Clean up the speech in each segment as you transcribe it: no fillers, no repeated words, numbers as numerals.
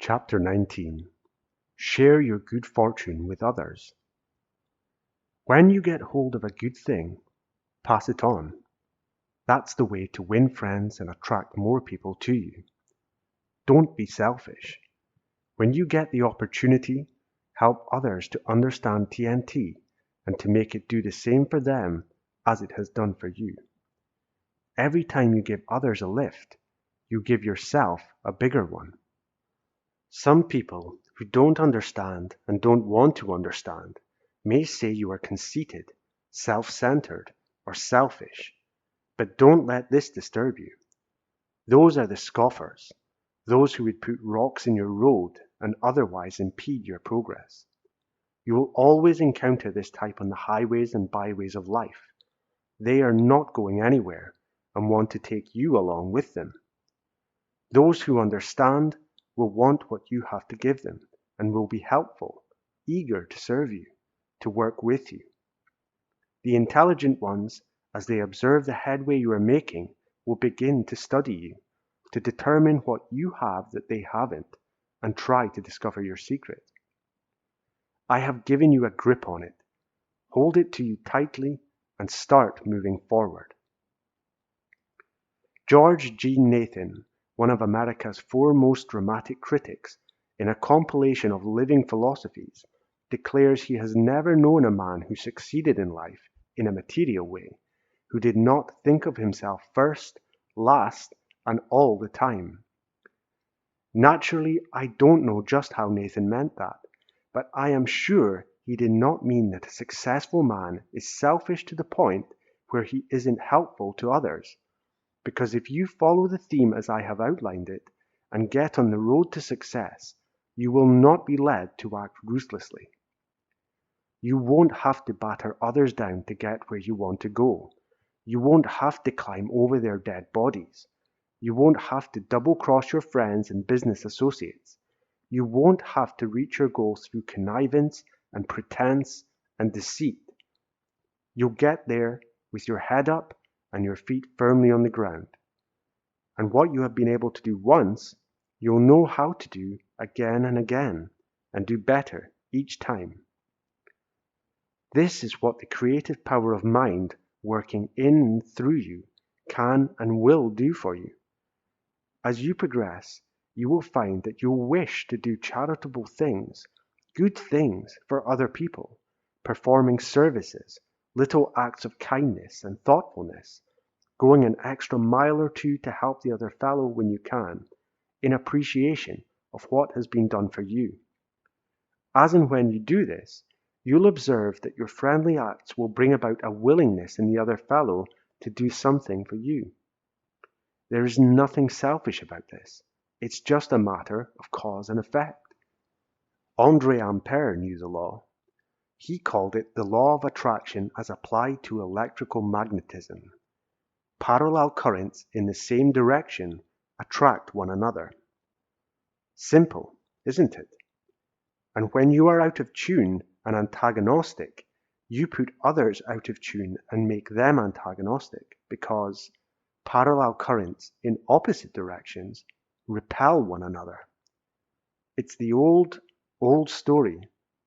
Chapter 19. Share your good fortune with others. When you get hold of a good thing, pass it on. That's the way to win friends and attract more people to you. Don't be selfish. When you get the opportunity, help others to understand TNT and to make it do the same for them as it has done for you. Every time you give others a lift, you give yourself a bigger one. Some people who don't understand and don't want to understand may say you are conceited, self-centered, or selfish, but don't let this disturb you. Those are the scoffers, those who would put rocks in your road and otherwise impede your progress. You will always encounter this type on the highways and byways of life. They are not going anywhere and want to take you along with them. Those who understand will want what you have to give them and will be helpful, eager to serve you, to work with you. The intelligent ones, as they observe the headway you are making, will begin to study you, to determine what you have that they haven't, and try to discover your secret. I have given you a grip on it. Hold it to you tightly and start moving forward. George G. Nathan, one of America's foremost dramatic critics, in a compilation of living philosophies, declares he has never known a man who succeeded in life in a material way, who did not think of himself first, last, and all the time. Naturally, I don't know just how Nathan meant that, but I am sure he did not mean that a successful man is selfish to the point where he isn't helpful to others. Because if you follow the theme as I have outlined it, and get on the road to success, you will not be led to act ruthlessly. You won't have to batter others down to get where you want to go. You won't have to climb over their dead bodies. You won't have to double-cross your friends and business associates. You won't have to reach your goals through connivance and pretense and deceit. You'll get there with your head up and your feet firmly on the ground. And what you have been able to do once, you'll know how to do again and again, and do better each time. This is what the creative power of mind working in and through you can and will do for you. As you progress, you will find that you'll wish to do charitable things, good things for other people, performing services, little acts of kindness and thoughtfulness, going an extra mile or two to help the other fellow when you can, in appreciation of what has been done for you. As and when you do this, you'll observe that your friendly acts will bring about a willingness in the other fellow to do something for you. There is nothing selfish about this. It's just a matter of cause and effect. Andre Ampere knew the law. He called it the law of attraction as applied to electrical magnetism. Parallel currents in the same direction attract one another. Simple, isn't it? And when you are out of tune and antagonistic, you put others out of tune and make them antagonistic because parallel currents in opposite directions repel one another. It's the old story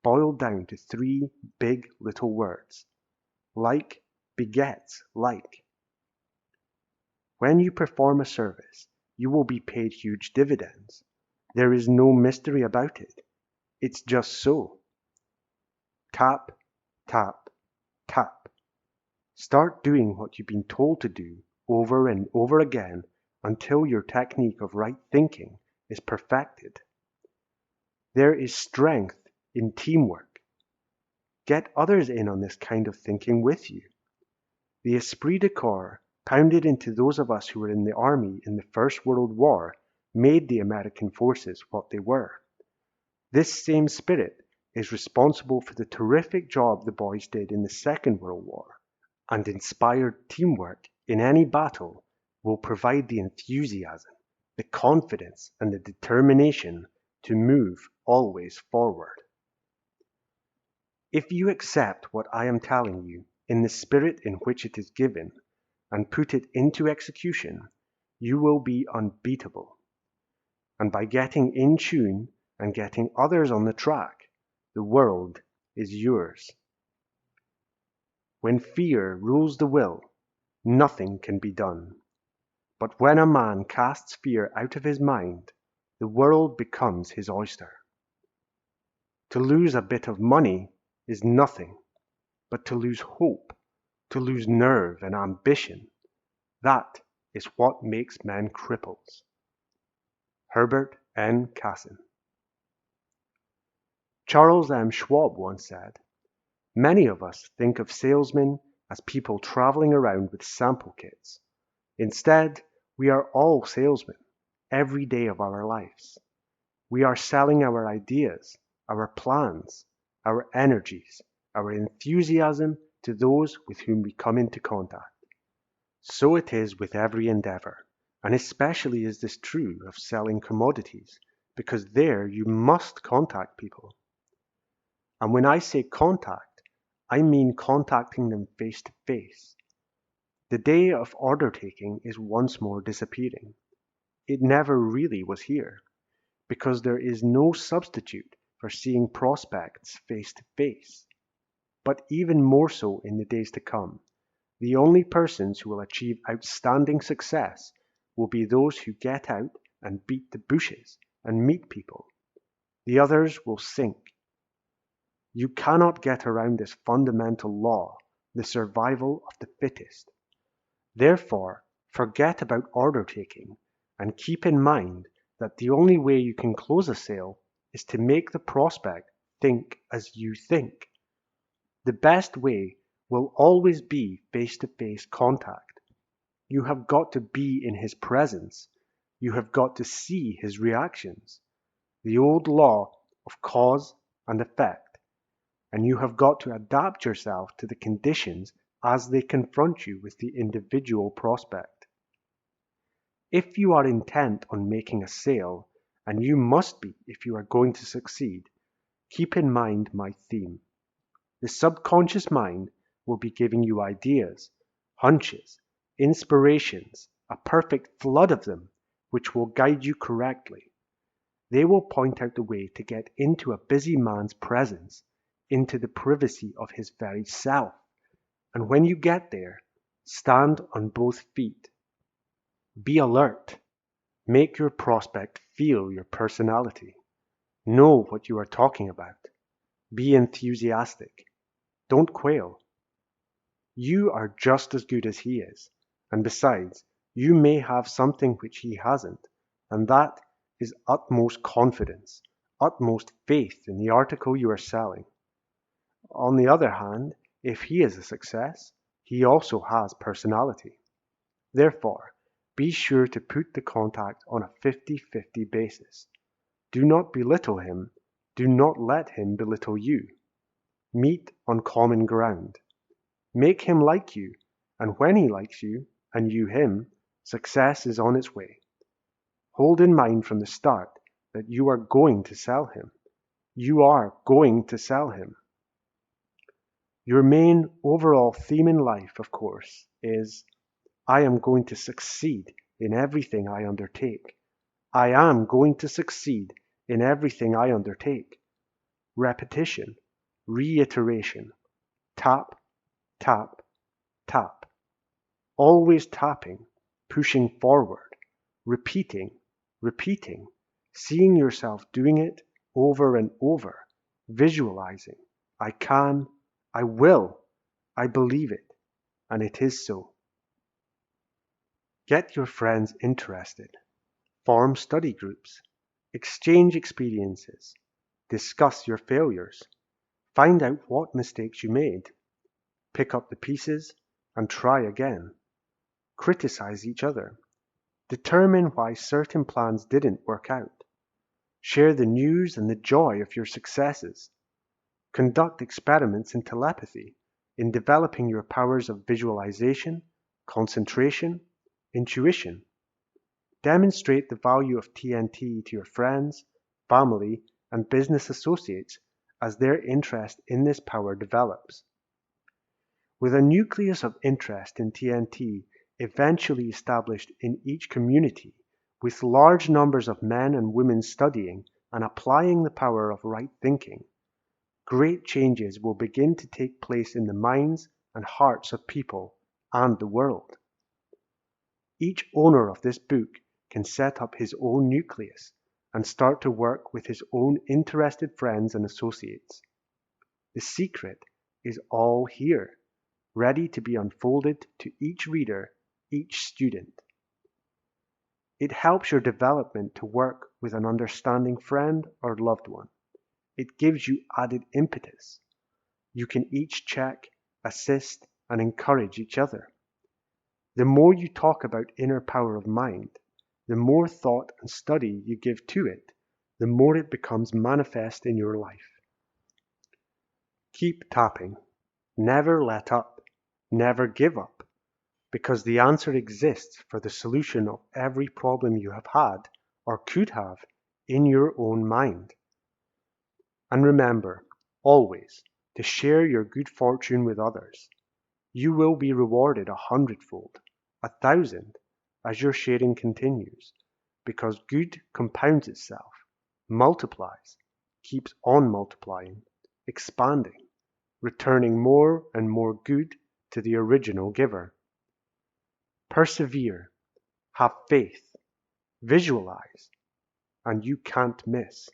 boiled down to three big little words. Like begets like. When you perform a service, you will be paid huge dividends. There is no mystery about it. It's just so. Tap, tap, tap. Start doing what you've been told to do over and over again until your technique of right thinking is perfected. There is strength in teamwork. Get others in on this kind of thinking with you. The esprit de corps pounded into those of us who were in the army in the First World War made the American forces what they were. This same spirit is responsible for the terrific job the boys did in the Second World War, and inspired teamwork in any battle will provide the enthusiasm, the confidence, and the determination to move always forward. If you accept what I am telling you in the spirit in which it is given, and put it into execution, you will be unbeatable. and by getting in tune and getting others on the track, the world is yours. When fear rules the will, nothing can be done. But when a man casts fear out of his mind, the world becomes his oyster. To lose a bit of money is nothing, but to lose hope, to lose nerve and ambition, that is what makes men cripples. Herbert N. Cassin. Charles M. Schwab once said, "Many of us think of salesmen as people traveling around with sample kits. Instead, we are all salesmen every day of our lives. We are selling our ideas, our plans, our energies, our enthusiasm to those with whom we come into contact. So it is with every endeavor, and especially is this true of selling commodities, because there you must contact people. And when I say contact, I mean contacting them face to face. The day of order taking is once more disappearing. It never really was here, because there is no substitute for seeing prospects face to face. But even more so in the days to come, the only persons who will achieve outstanding success will be those who get out and beat the bushes and meet people. The others will sink. You cannot get around this fundamental law, the survival of the fittest. Therefore, forget about order taking and keep in mind that the only way you can close a sale is to make the prospect think as you think. The best way will always be face-to-face contact. You have got to be in his presence. You have got to see his reactions. The old law of cause and effect. And you have got to adapt yourself to the conditions as they confront you with the individual prospect. If you are intent on making a sale, and you must be if you are going to succeed, keep in mind my theme. The subconscious mind will be giving you ideas, hunches, inspirations, a perfect flood of them, which will guide you correctly. They will point out the way to get into a busy man's presence, into the privacy of his very self. And when you get there, stand on both feet. Be alert. Make your prospect feel your personality. Know what you are talking about. Be enthusiastic. Don't quail. You are just as good as he is, and besides, you may have something which he hasn't, and that is utmost confidence, utmost faith in the article you are selling. On the other hand, if he is a success, he also has personality. Therefore, be sure to put the contact on a 50-50 basis. Do not belittle him. Do not let him belittle you. Meet on common ground. Make him like you, and when he likes you, and you him, success is on its way. Hold in mind from the start that you are going to sell him. You are going to sell him. Your main overall theme in life, of course, is I am going to succeed in everything I undertake. I am going to succeed in everything I undertake. Repetition, reiteration, tap, tap, tap. Always tapping, pushing forward, repeating, repeating, seeing yourself doing it over and over, visualizing. I can, I will, I believe it, and it is so. Get your friends interested. Form study groups. Exchange experiences. Discuss your failures. Find out what mistakes you made. Pick up the pieces and try again. Criticize each other. Determine why certain plans didn't work out. Share the news and the joy of your successes. Conduct experiments in telepathy, in developing your powers of visualization, concentration, intuition. Demonstrate the value of TNT to your friends, family, and business associates as their interest in this power develops. With a nucleus of interest in TNT eventually established in each community, With large numbers of men and women studying and applying the power of right thinking, great changes will begin to take place in the minds and hearts of people and the world. Each owner of this book can set up his own nucleus and start to work with his own interested friends and associates. The secret is all here, ready to be unfolded to each reader, each student. It helps your development to work with an understanding friend or loved one. It gives you added impetus. You can each check, assist, and encourage each other. The more you talk about inner power of mind, the more thought and study you give to it, the more it becomes manifest in your life. Keep tapping. Never let up. Never give up. Because the answer exists for the solution of every problem you have had or could have in your own mind. And remember, always, to share your good fortune with others. You will be rewarded 100-fold, 1,000, as your sharing continues, because good compounds itself, multiplies, keeps on multiplying, expanding, returning more and more good to the original giver. Persevere, have faith, visualize, and you can't miss.